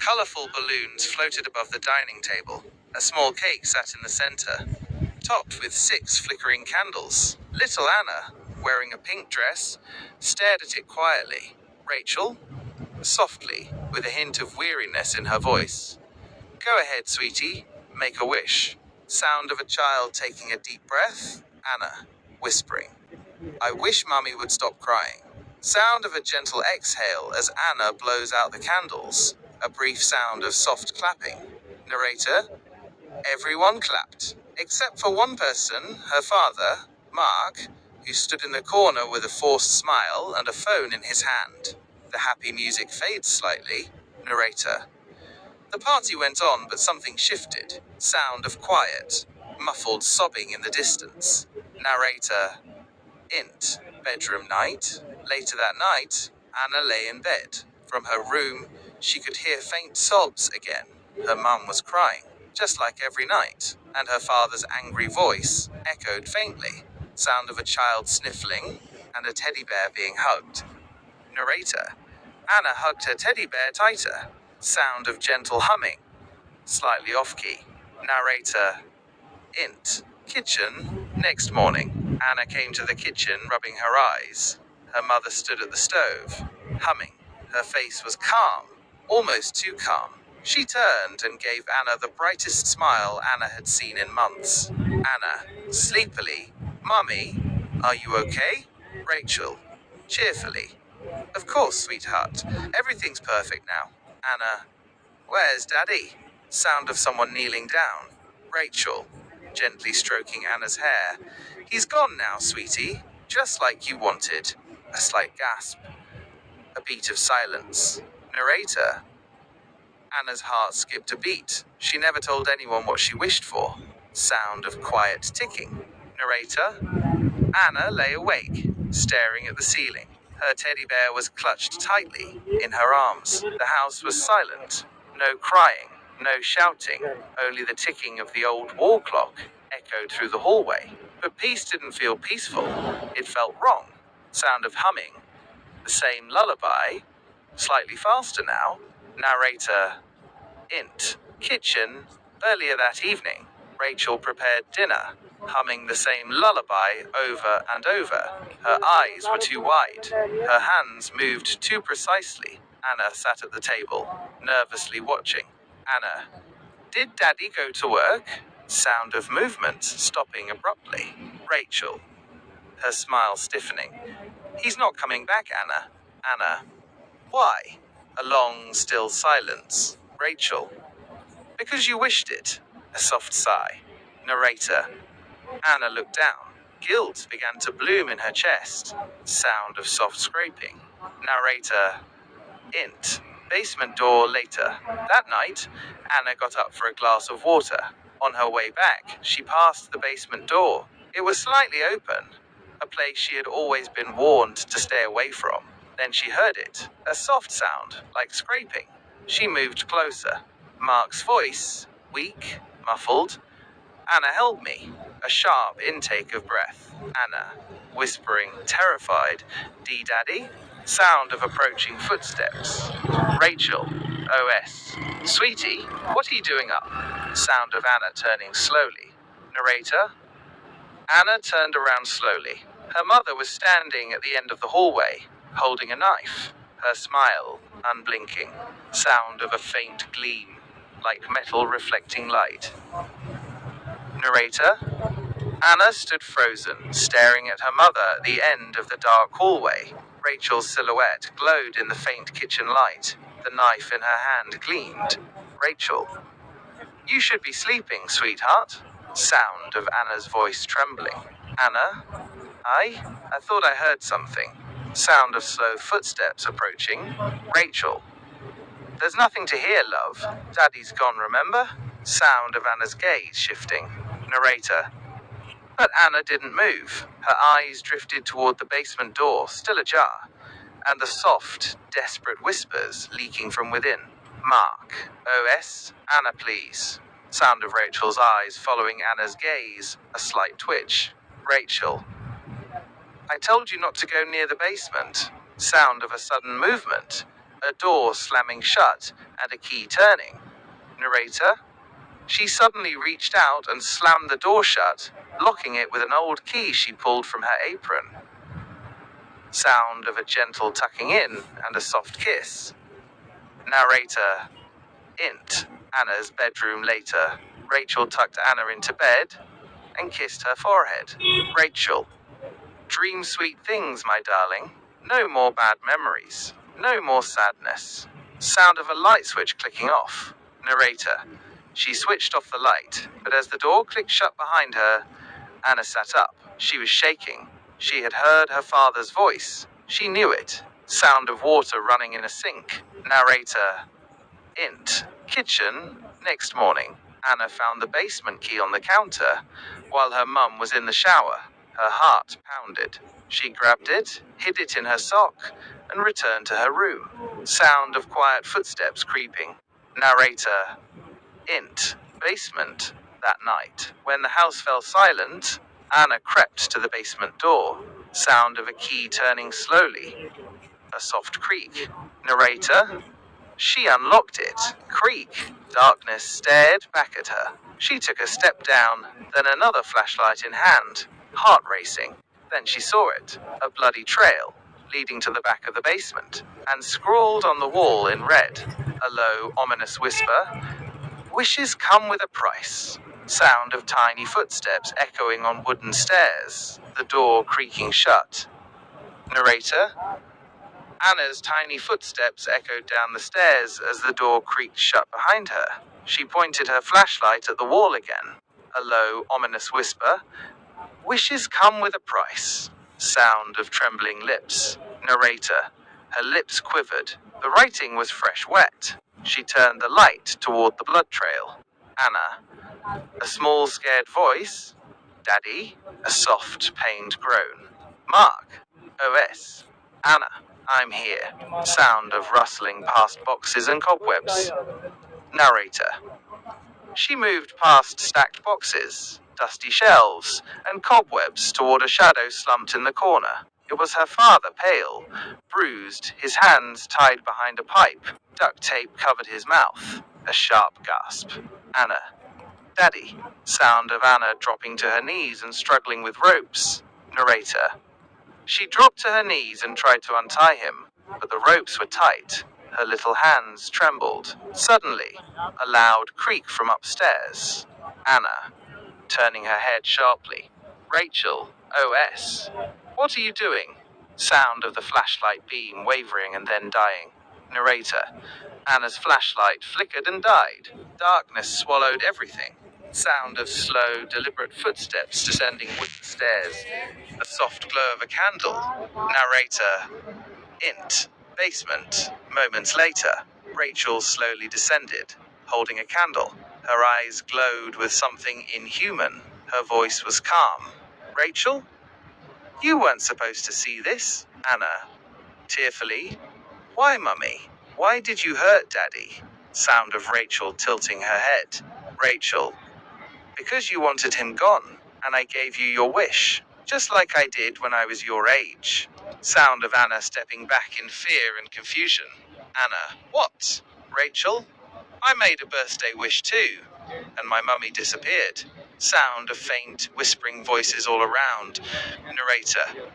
Colourful balloons floated above the dining table. A small cake sat in the centre, topped with 6 flickering candles. Little Anna, wearing a pink dress, stared at it quietly. Rachel, softly, with a hint of weariness in her voice. Go ahead, sweetie, make a wish. Sound of a child taking a deep breath. Anna, whispering. I wish Mummy would stop crying. Sound of a gentle exhale as Anna blows out the candles. A brief sound of soft clapping. Narrator, everyone clapped, except for one person, her father, Mark, who stood in the corner with a forced smile and a phone in his hand. The happy music fades slightly. Narrator, the party went on, but something shifted. Sound of quiet, muffled sobbing in the distance. Narrator, int, bedroom night. Later that night, Anna lay in bed. From her room, she could hear faint sobs again. Her mum was crying, just like every night, and her father's angry voice echoed faintly. Sound of a child sniffling, and a teddy bear being hugged. Narrator, Anna hugged her teddy bear tighter. Sound of gentle humming, slightly off-key. Narrator, int, kitchen. Next morning, Anna came to the kitchen rubbing her eyes. Her mother stood at the stove, humming. Her face was calm, almost too calm. She turned and gave Anna the brightest smile Anna had seen in months. Anna, sleepily, Mummy, are you okay? Rachel, cheerfully. Of course, sweetheart. Everything's perfect now. Anna, where's Daddy? Sound of someone kneeling down. Rachel, gently stroking Anna's hair. He's gone now, sweetie. Just like you wanted. A slight gasp. A beat of silence. Narrator. Anna's heart skipped a beat. She never told anyone what she wished for. Sound of quiet ticking. Narrator. Anna lay awake, staring at the ceiling. Her teddy bear was clutched tightly in her arms. The house was silent. No crying, no shouting, only the ticking of the old wall clock echoed through the hallway. But peace didn't feel peaceful. It felt wrong. Sound of humming. The same lullaby, slightly faster now. Narrator, int, kitchen. Earlier that evening, Rachel prepared dinner, humming the same lullaby over and over. Her eyes were too wide. Her hands moved too precisely. Anna sat at the table, nervously watching. Anna, did Daddy go to work? Sound of movement stopping abruptly. Rachel, her smile stiffening. He's not coming back, Anna. Anna, why? A long, still silence. Rachel, because you wished it. A soft sigh. Narrator. Anna looked down. Guilt began to bloom in her chest. Sound of soft scraping. Narrator. Int. Basement door later. That night, Anna got up for a glass of water. On her way back, she passed the basement door. It was slightly open, a place she had always been warned to stay away from. Then she heard it, a soft sound, like scraping. She moved closer. Mark's voice, weak, muffled. Anna, help me. A sharp intake of breath. Anna, whispering, terrified, D-Daddy? Sound of approaching footsteps. Rachel, OS. Sweetie, what are you doing up? Sound of Anna turning slowly. Narrator. Anna turned around slowly. Her mother was standing at the end of the hallway, holding a knife. Her smile, unblinking. Sound of a faint gleam, like metal reflecting light. Narrator. Anna stood frozen, staring at her mother at the end of the dark hallway. Rachel's silhouette glowed in the faint kitchen light. The knife in her hand gleamed. Rachel. You should be sleeping, sweetheart. Sound of Anna's voice trembling. Anna? I thought I heard something. Sound of slow footsteps approaching. Rachel. There's nothing to hear, love. Daddy's gone, remember? Sound of Anna's gaze shifting. Narrator. But Anna didn't move. Her eyes drifted toward the basement door, still ajar, and the soft, desperate whispers leaking from within. Mark. OS. Anna, please. Sound of Rachel's eyes following Anna's gaze, a slight twitch. Rachel. I told you not to go near the basement. Sound of a sudden movement. a door slamming shut, and a key turning. Narrator: she suddenly reached out and slammed the door shut, locking it with an old key she pulled from her apron. Sound of a gentle tucking in and a soft kiss. Narrator: int. Anna's bedroom later. Rachel tucked Anna into bed and kissed her forehead. Rachel: dream sweet things, my darling. No more bad memories. No more sadness. Sound of a light switch clicking off. Narrator: she switched off the light, but as the door clicked shut behind her, Anna sat up. She was shaking. She had heard her father's voice. She knew it. Sound of water running in a sink. Narrator: int. Kitchen. Next morning, Anna found the basement key on the counter while her mum was in the shower. Her heart pounded. She grabbed it, hid it in her sock, and returned to her room. Sound of quiet footsteps creeping. Narrator: int. Basement. That night, when the house fell silent, Anna crept to the basement door. Sound of a key turning slowly. A soft creak. Narrator: she unlocked it. Creak. Darkness stared back at her. She took a step down, then another flashlight in hand, heart racing. Then she saw it, a bloody trail, leading to the back of the basement, and scrawled on the wall in red, a low, ominous whisper: wishes come with a price. Sound of tiny footsteps echoing on wooden stairs, the door creaking shut. Narrator: Anna's tiny footsteps echoed down the stairs as the door creaked shut behind her. She pointed her flashlight at the wall again. A low, ominous whisper: wishes come with a price. Sound of trembling lips. Narrator: her lips quivered. The writing was fresh wet. She turned the light toward the blood trail. Anna. A small, scared voice. Daddy. A soft, pained groan. Mark. OS. Anna. I'm here. Sound of rustling past boxes and cobwebs. Narrator: she moved past stacked boxes, dusty shelves, and cobwebs toward a shadow slumped in the corner. It was her father, pale, bruised, his hands tied behind a pipe. Duct tape covered his mouth. A sharp gasp. Anna. Daddy. Sound of Anna dropping to her knees and struggling with ropes. Narrator: she dropped to her knees and tried to untie him, but the ropes were tight. Her little hands trembled. Suddenly, a loud creak from upstairs. Anna, turning her head sharply. Rachel, OS. What are you doing? Sound of the flashlight beam wavering and then dying. Narrator: Anna's flashlight flickered and died. Darkness swallowed everything. Sound of slow, deliberate footsteps descending wooden stairs. A soft glow of a candle. Narrator: int. Basement. Moments later, Rachel slowly descended, holding a candle. Her eyes glowed with something inhuman. Her voice was calm. Rachel? You weren't supposed to see this. Anna, tearfully. Why, Mummy? Why did you hurt Daddy? Sound of Rachel tilting her head. Rachel: because you wanted him gone, and I gave you your wish, just like I did when I was your age. Sound of Anna stepping back in fear and confusion. Anna: what? Rachel: I made a birthday wish too, and my mummy disappeared. Sound of faint, whispering voices all around. Narrator: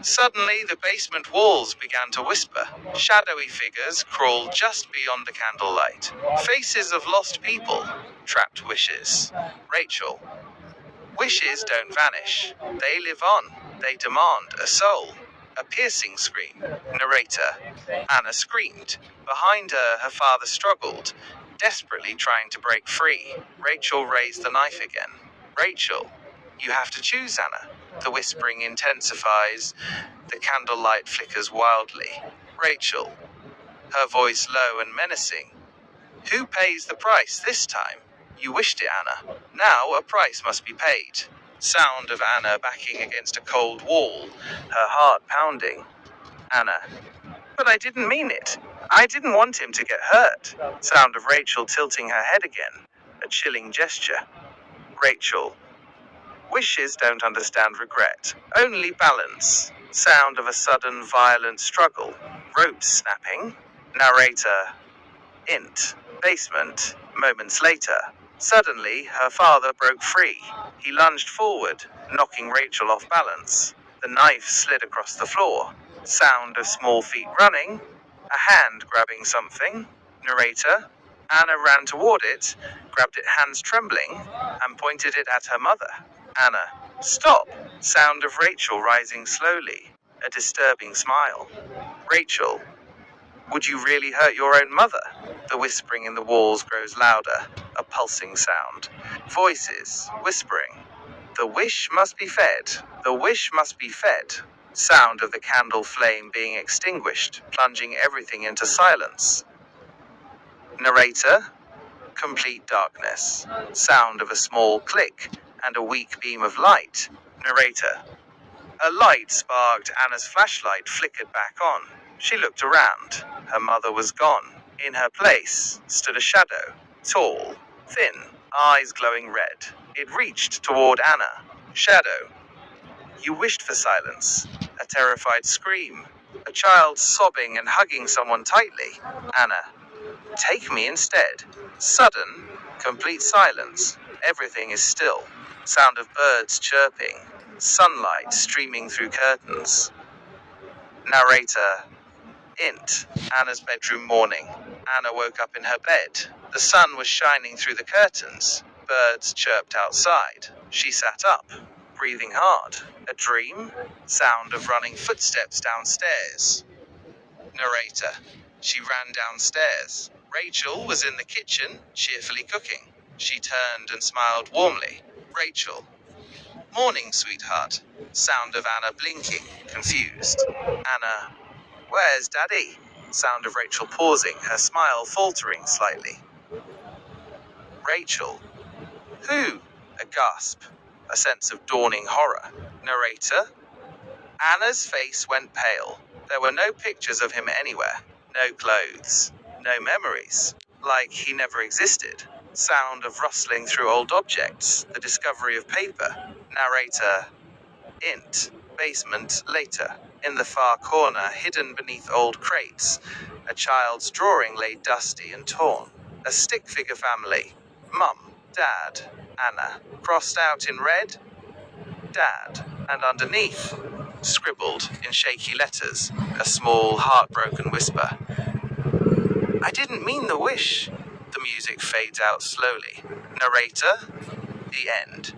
suddenly the basement walls began to whisper. Shadowy figures crawled just beyond the candlelight. Faces of lost people. Trapped wishes. Rachel: wishes don't vanish. They live on. They demand a soul. A piercing scream. Narrator: Anna screamed. Behind her, her father struggled, desperately trying to break free. Rachel raised the knife again. Rachel: you have to choose, Anna. The whispering intensifies. The candlelight flickers wildly. Rachel, her voice low and menacing. Who pays the price this time? You wished it, Anna. Now a price must be paid. Sound of Anna backing against a cold wall, her heart pounding. Anna: but I didn't mean it. I didn't want him to get hurt. Sound of Rachel tilting her head again, a chilling gesture. Rachel: wishes don't understand regret, only balance. Sound of a sudden violent struggle. Ropes snapping. Narrator. Int. Basement. Moments later. Suddenly, her father broke free. He lunged forward, knocking Rachel off balance. The knife slid across the floor. Sound of small feet running. A hand grabbing something. Narrator. Anna ran toward it, grabbed it hands trembling, and pointed it at her mother. Anna. Stop! Sound of Rachel rising slowly. A disturbing smile. Rachel. Would you really hurt your own mother? The whispering in the walls grows louder, a pulsing sound. Voices, whispering. The wish must be fed. The wish must be fed. Sound of the candle flame being extinguished, plunging everything into silence. Narrator. Complete darkness. Sound of a small click and a weak beam of light. Narrator. A light sparked. Anna's flashlight flickered back on. She looked around. Her mother was gone. In her place stood a shadow, tall, thin, eyes glowing red. It reached toward Anna. Shadow. You wished for silence. A terrified scream. A child sobbing and hugging someone tightly. Anna. Take me instead. Sudden, complete silence. Everything is still. Sound of birds chirping. Sunlight streaming through curtains. Narrator. Int. Anna's bedroom morning. Anna woke up in her bed. The sun was shining through the curtains. Birds chirped outside. She sat up, breathing hard. A dream? Sound of running footsteps downstairs. Narrator. She ran downstairs. Rachel was in the kitchen, cheerfully cooking. She turned and smiled warmly. Rachel. Morning, sweetheart. Sound of Anna blinking, confused. Anna. Where's Daddy? Sound of Rachel pausing, her smile faltering slightly. Rachel. Who? A gasp. A sense of dawning horror. Narrator. Anna's face went pale. There were no pictures of him anywhere. No clothes. No memories. Like he never existed. Sound of rustling through old objects. The discovery of paper. Narrator. Int. Basement later. In the far corner, hidden beneath old crates, a child's drawing lay dusty and torn. A stick figure family. Mum, Dad, Anna. Crossed out in red. Dad. And underneath, scribbled in shaky letters, a small, heartbroken whisper. I didn't mean the wish. The music fades out slowly. Narrator. The end.